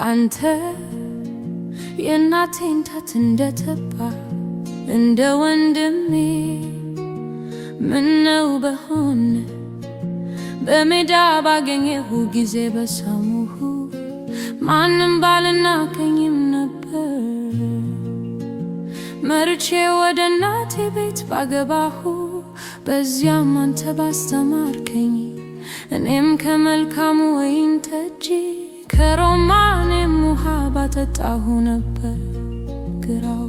አንተ የእናቴን ታት እንደተባ እንደ ወንድሜ ምነው በሆነ በሜዳ ባገኘሁ ጊዜ በሰሙሁ ማንም ባልናቀኝም ነበር። መርቼ ወደ እናቴ ቤት ባገባሁ በዚያም አንተ ባስተማርከኝ እኔም ከመልካሙ ወይን ጠጅ ከሮማኔም ውሃ ባጠጣሁ ነበር። ግራው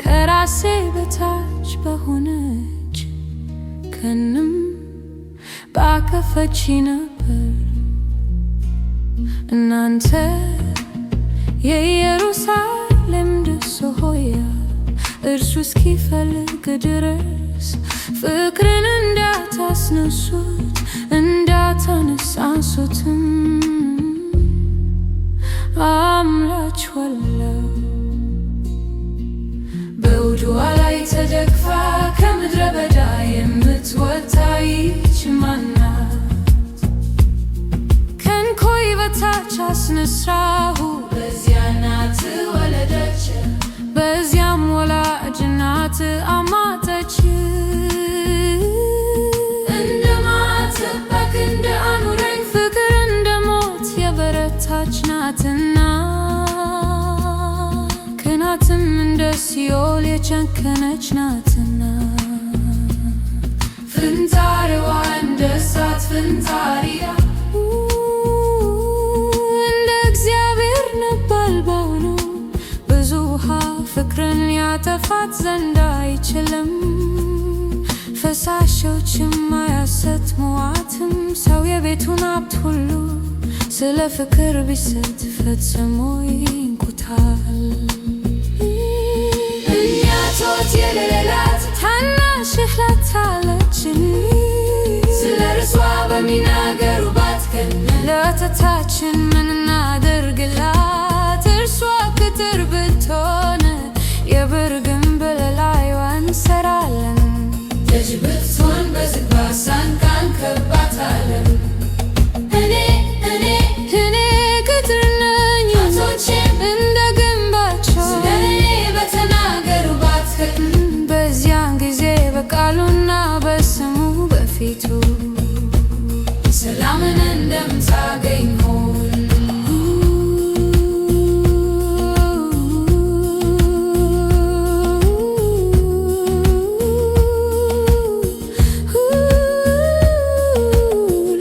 ከራሴ በታች በሆነች ከንም ባከፈች ነበር። እናንተ የኢየሩሳሌም ደስ ሆያ እርሱ እስኪፈልግ ድረስ ፍቅርን እንዳታስነሱት እንዳታነሳሱትም አምላችኋለሁ። በውድዋ ላይ ተደግፋ ከምድረ በዳ የምትወጣ ይህች ማን ናት? ከእንኮይ በታች አስነሳሁ በዚያ እናት ወለደች፣ በዚያም ወላጅ እናት አማጠች። እንደ ማተባክ እንደ አኑረኝ ፍቅር እንደ ሞት የበረታች ናትና ክናትም እንደ ሲኦል የጨከነች ናትና ፍንጣሪዋ እንደ እሳት ፍንጣሪያ እንደ እግዚአብሔር ነበልባል ነው። ብዙ ውሃ ፍቅርን ያጠፋት ዘንድ አይችልም፣ ፈሳሾችም አያሰጥሙዋትም። ሰው የቤቱን ሀብት ሁሉ ስለ ፍቅር ቢሰጥ ፈጽሞ ይንቁታል። ቶት የሌላት ታናሽ እህት አለችን፣ ስለ እርሷ በሚናገሩባት ቀን ለእህታችን ምን እናድርግላት? እርሷ ቅጥር ብትሆን የብር ግንብ በላይዋ እንሰራለን፣ ደጅ ብትሆን በዝግባ ሳንቃ እንከባታለን። እኔ ቅጥር ነኝ፣ እህቶቼም እንደ ግንባቸው ስለ እኔ በተናገሩባት በዚያን ጊዜ በቃሉና በስሙ በፊቱ ሰላምን እንደምታገኝ ሆን።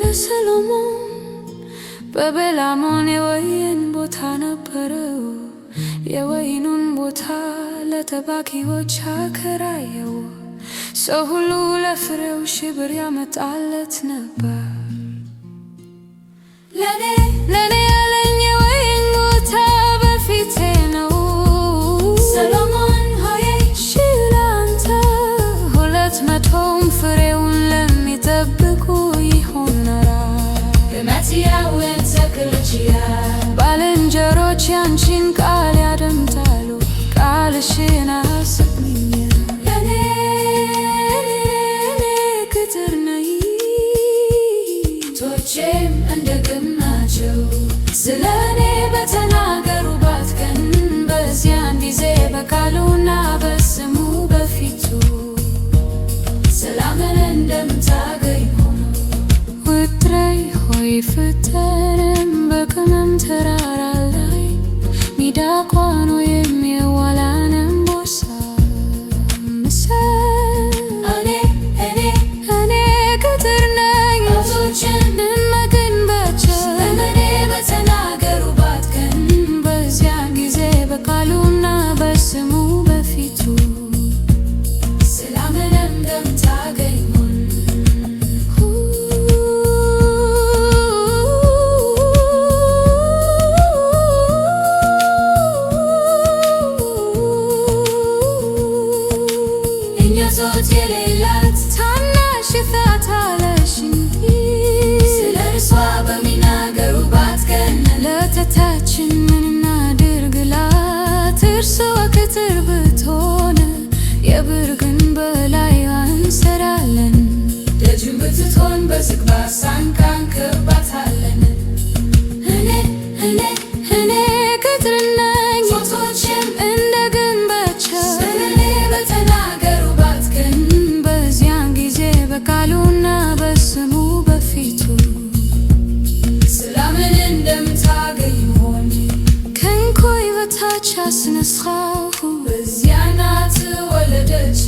ለሰሎሞን በበላሞን የወይን ቦታ ነበረው። የወይኑን ቦታ ለተባኪዎች አከራየው። ሰው ሁሉ ለፍሬው ሽብር ያመጣለት ነበር። ለኔ ያለኝ የወይን ቦታ በፊቴ ነው። ሰሎሞን ሆይ ሺህ ለአንተ 200ም ፍሬውን ለሚጠብቁ ይሆናል። በመትያውን ተክልችያ ባልንጀሮች ያንቺን ቃል ያደምጣሉ፣ ቃልሽን አሰሚኝ። እኔ ቅጥር ነኝ፣ እህቶቼም እንደ ግንብ ናቸው። ስለ እኔ በተናገሩባት ቀን በዚያን ጊዜ በቃሉና በስሙ በፊቱ ሰላምን እንደምታገኝ ሆኖ። ውጥሬ ሆይ ፍጠርም በቅመም ተራራ ላይ ሚዳቋን ወይም የዋላን እምቦሳ ምሰል። እኔ ቅጥር ነኝ፣ እህቶቼን እንመግንባቸው። ስለ እኔ በተናገሩባት ቀን በዚያን ጊዜ በቃሉና በስሙ በፊቱ ሰላምን እንደምታገኝ ሆን። ለልጃችን ምን እናድርግላት? እርሷ ቅጥር ብትሆን የብር ግንብ በላይዋ እንሰራለን። ደጅም ብትሆን በዝግባ ሳንቃ እንከባታለን። እኔ ቅጥር ነኝ ፎቶቼም እንደ ግንባቸው። ስለኔ በተናገሩባት ቀን በዚያን ጊዜ በቃሉና በስሙ በፊቱ ሰላምን እንደምታገኝ ሆን ከእንኮይ በታች አስነሳሁ። በዚያ እናት ወለደች፣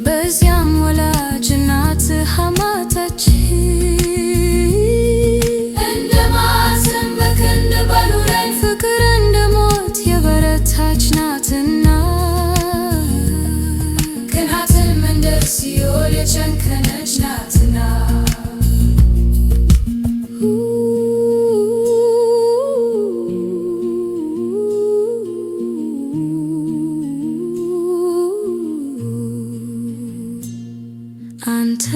በዚያም ወላጅ እናት አማጠች። እንደ ማዕዘን በክንድ ባኑረኝ ፍቅር እንደ ሞት የበረታች ናትና ቅንዓትም እንደ ሲኦል የጨከነች ናትና። አንተ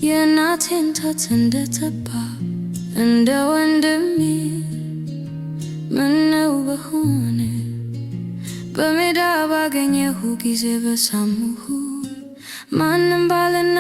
የእናቴን ጣት እንደጠባ እንደ ወንድሜ ምነው በሆነ በሜዳ ባገኘሁ ጊዜ በሳምሁ ማንም ባልና